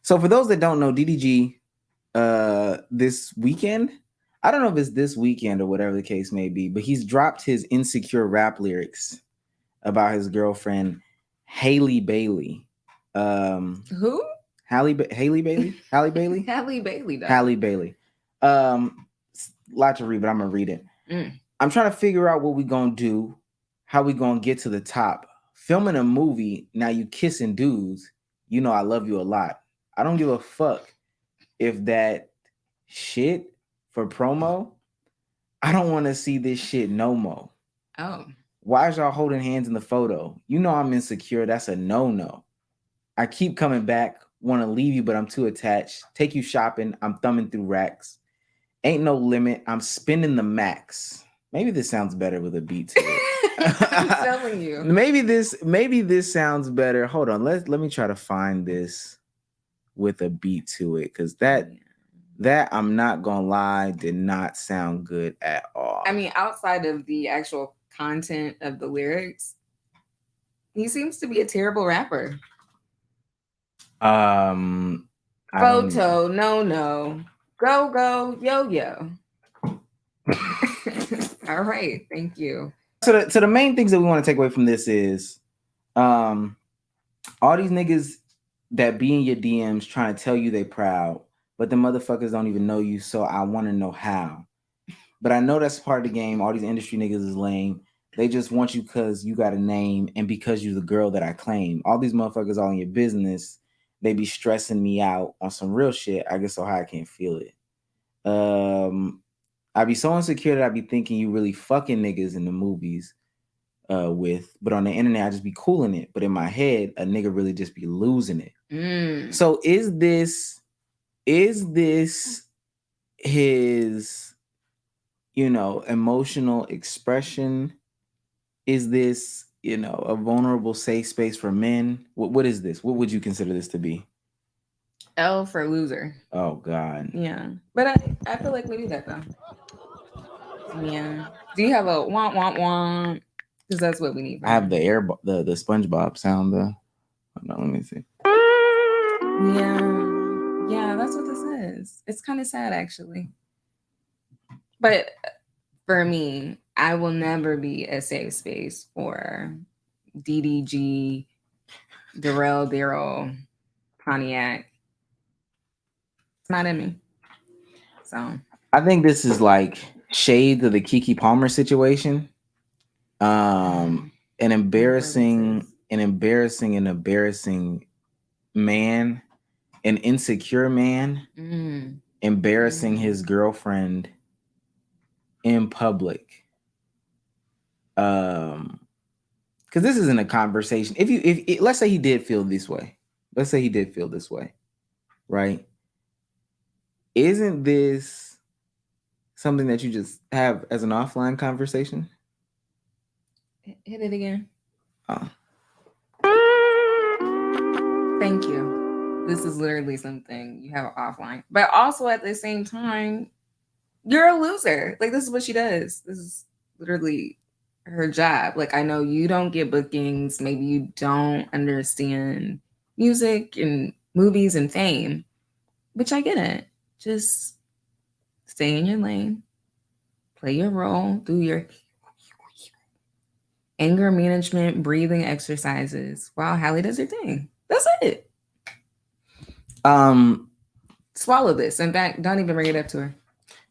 So for those that don't know, DDG, this weekend, I don't know if it's this weekend or whatever the case may be, but he's dropped his insecure rap lyrics about his girlfriend Haley Bailey. Who? Haley Bailey? Halle Bailey? Halle Bailey, though. Halle Bailey. Lot to read, but I'm gonna read it. I'm trying to figure out what we gonna do, how we gonna get to the top. Filming a movie, now you kissing dudes. You know I love you a lot. I don't give a fuck if that shit for promo. I don't want to see this shit no more. Oh. Why is y'all holding hands in the photo? You know I'm insecure. That's a no-no. I keep coming back, want to leave you, but I'm too attached. Take you shopping. I'm thumbing through racks. Ain't no limit. I'm spending the max. Maybe this sounds better with a beat to it. I'm telling you. Maybe this sounds better. Hold on. Let me try to find this with a beat to it, because that I'm not gonna lie did not sound good at all. I mean, outside of the actual content of the lyrics, he seems to be a terrible rapper. Photo, no. Go, yo. All right, thank you. So the main things that we want to take away from this is all these niggas that be in your DMs trying to tell you they proud, but the motherfuckers don't even know you, so I want to know how. But I know that's part of the game. All these industry niggas is lame. They just want you because you got a name and because you're the girl that I claim. All these motherfuckers all in your business. They be stressing me out on some real shit. I get so high I can't feel it. I be so insecure that I be thinking you really fucking niggas in the movies with, but on the internet I just be cooling it. But in my head, a nigga really just be losing it. So is this his, emotional expression? Is this, a vulnerable safe space for men? What is this? What would you consider this to be? L for loser. Oh God. Yeah, but I feel like we do that though. Yeah. Do you have a want? Because that's what we need. I have the the SpongeBob sound. Hold on, let me see. Yeah, that's what this is. It's kind of sad actually. But for me, I will never be a safe space for DDG, Daryl, Pontiac. It's not in me. So I think this is like shade to the Keke Palmer situation. An embarrassing man, an insecure man, embarrassing his girlfriend in public. Because this isn't a conversation. If let's say he did feel this way, right? Isn't this something that you just have as an offline conversation? Hit it again. Oh. Thank you. This is literally something you have offline. But also at the same time, you're a loser. Like, this is what she does. This is literally her job. Like, I know you don't get bookings. Maybe you don't understand music and movies and fame. Which I get it. Just stay in your lane. Play your role. Do your anger management, breathing exercises while Halle does her thing. That's it. Swallow this. In fact, don't even bring it up to her.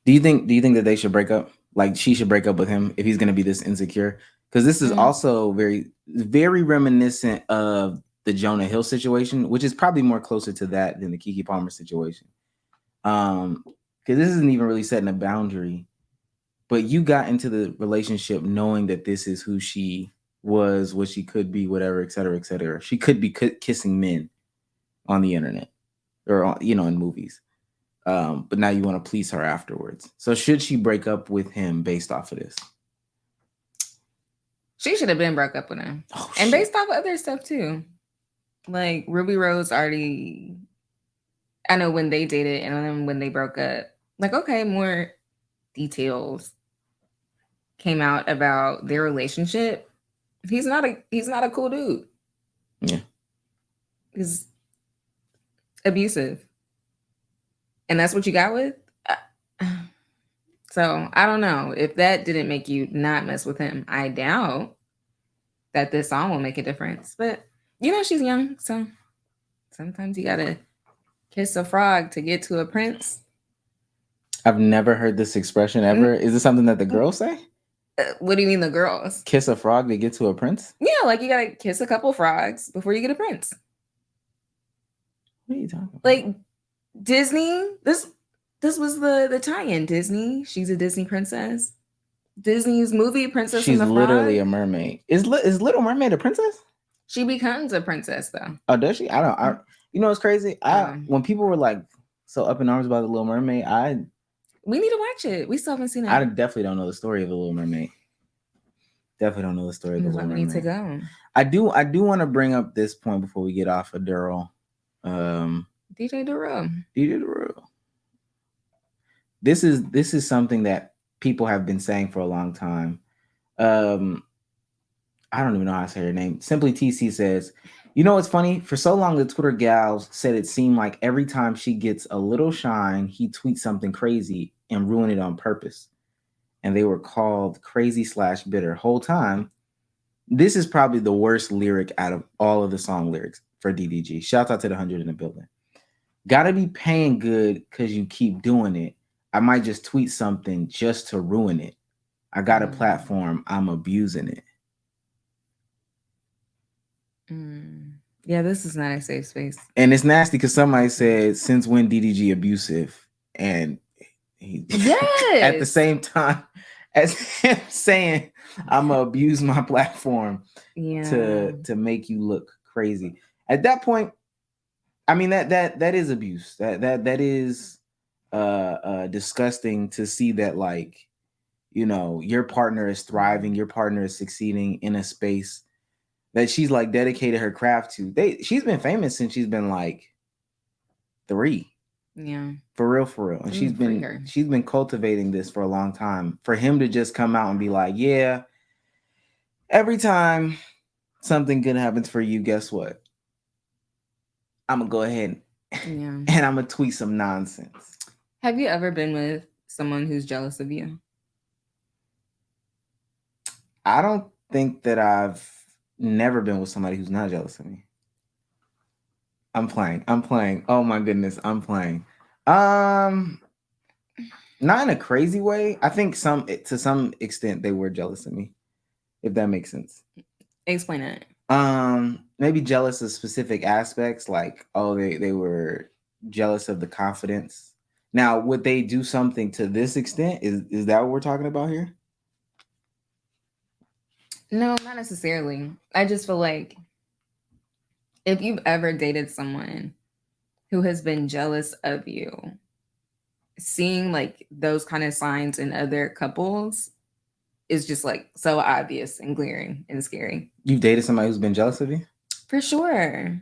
Do you think that they should break up? Like, she should break up with him if he's going to be this insecure? Because this is also very, very reminiscent of the Jonah Hill situation, which is probably more closer to that than the Keke Palmer situation. Because this isn't even really setting a boundary, but you got into the relationship knowing that this is who she was, what she could be, whatever, et cetera, et cetera. She could be kissing men on the internet or, in movies. But now you want to please her afterwards. So should she break up with him based off of this? She should have been broke up with him. And based off of other stuff too. Like Ruby Rose already, I know when they dated and then when they broke up, like, okay, more details came out about their relationship. He's not a cool dude. Yeah. abusive, and that's what you got with. So I don't know if that didn't make you not mess with him. I doubt that this song will make a difference. But she's young, so sometimes you gotta kiss a frog to get to a prince. I've never heard this expression ever. Is this something that the girls say? What do you mean the girls? Kiss a frog to get to a prince? Yeah, like you gotta kiss a couple frogs before you get a prince. What are you talking about? Like Disney, this was the tie-in. Disney, she's a Disney princess. Disney's movie Princess She's and the literally Frog. a mermaid. Is Little Mermaid a princess? She becomes a princess though. Oh, does she? I don't. It's crazy. When people were like so up in arms about the Little Mermaid, we need to watch it. We still haven't seen it. I definitely don't know the story of the Little Mermaid. Definitely don't know the story of the Little Mermaid. We need to go. I do want to bring up this point before we get off of Daryl. DJ Daryl. This is something that people have been saying for a long time. I don't even know how to say her name. Simply TC says, it's funny? For so long, the Twitter gals said it seemed like every time she gets a little shine, he tweets something crazy and ruin it on purpose. And they were called crazy/bitter. Whole time, this is probably the worst lyric out of all of the song lyrics for DDG. Shout out to the 100 in the building. Gotta be paying good because you keep doing it. I might just tweet something just to ruin it. I got a platform. I'm abusing it. Yeah, this is not a safe space. And it's nasty because somebody said, since when DDG abusive? And he, at the same time as him saying, I'm going to abuse my platform to make you look crazy. At that point, I mean, that is abuse. That is disgusting to see that, like, your partner is thriving, your partner is succeeding in a space that she's like dedicated her craft to. She's been famous since she's been like 3. Yeah. For real. And she's been cultivating this for a long time. For him to just come out and be like, yeah, every time something good happens for you, guess what? I'm gonna go ahead and I'm gonna tweet some nonsense. Have you ever been with someone who's jealous of you? I don't think that I've never been with somebody who's not jealous of me. I'm playing. Oh my goodness, I'm playing. Not in a crazy way. I think to some extent they were jealous of me, if that makes sense. Explain it. Maybe jealous of specific aspects, like they were jealous of the confidence. Now, would they do something to this extent? Is that what we're talking about here? No, not necessarily. I just feel like if you've ever dated someone who has been jealous of you, seeing like those kind of signs in other couples is just like so obvious and glaring and scary. You've dated somebody who's been jealous of you? For sure.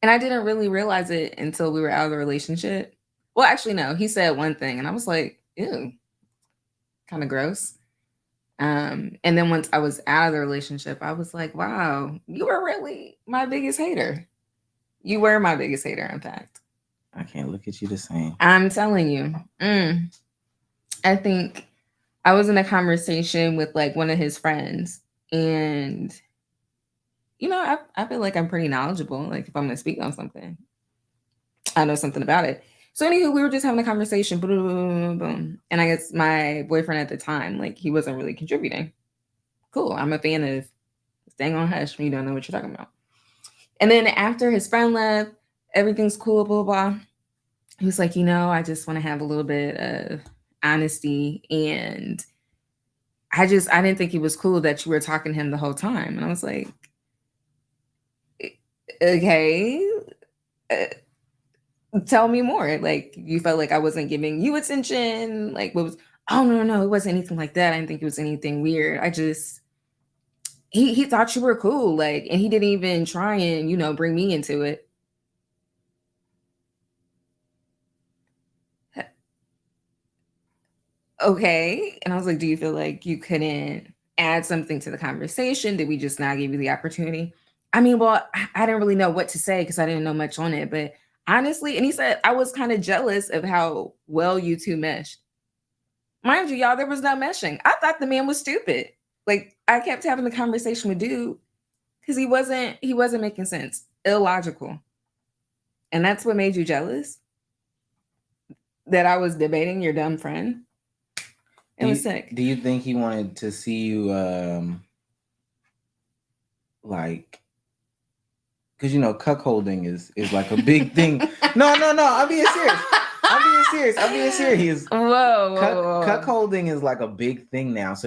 And I didn't really realize it until we were out of the relationship. Well, actually, no. He said one thing and I was like, ew, kind of gross. And then once I was out of the relationship, I was like, wow, you were really my biggest hater. You were my biggest hater, in fact. I can't look at you the same. I'm telling you. I think I was in a conversation with like one of his friends, and I feel like I'm pretty knowledgeable. Like if I'm going to speak on something, I know something about it. So anywho, we were just having a conversation, boom, boom, boom. And I guess my boyfriend at the time, like he wasn't really contributing. Cool. I'm a fan of staying on hush when you don't know what you're talking about. And then after his friend left, everything's cool, blah, blah, blah. He was like, I just want to have a little bit of honesty. And I didn't think it was cool that you were talking to him the whole time. And I was like, okay. Tell me more. Like you felt like I wasn't giving you attention. Like what was? Oh no, it wasn't anything like that. I didn't think it was anything weird. I just he thought you were cool. Like, and he didn't even try and bring me into it. Okay, and I was like, do you feel like you couldn't add something to the conversation? Did we just not give you the opportunity? I mean, well, I didn't really know what to say because I didn't know much on it, but Honestly, and he said, I was kind of jealous of how well you two meshed. Mind you, y'all, there was no meshing. I thought the man was stupid. Like, I kept having the conversation with dude because he wasn't making sense. Illogical. And that's what made you jealous? That I was debating your dumb friend? It was sick. Do you think he wanted to see you like, because you know cuckolding is like a big thing. No, I'm being serious. Whoa. Cuckolding is like a big thing now. So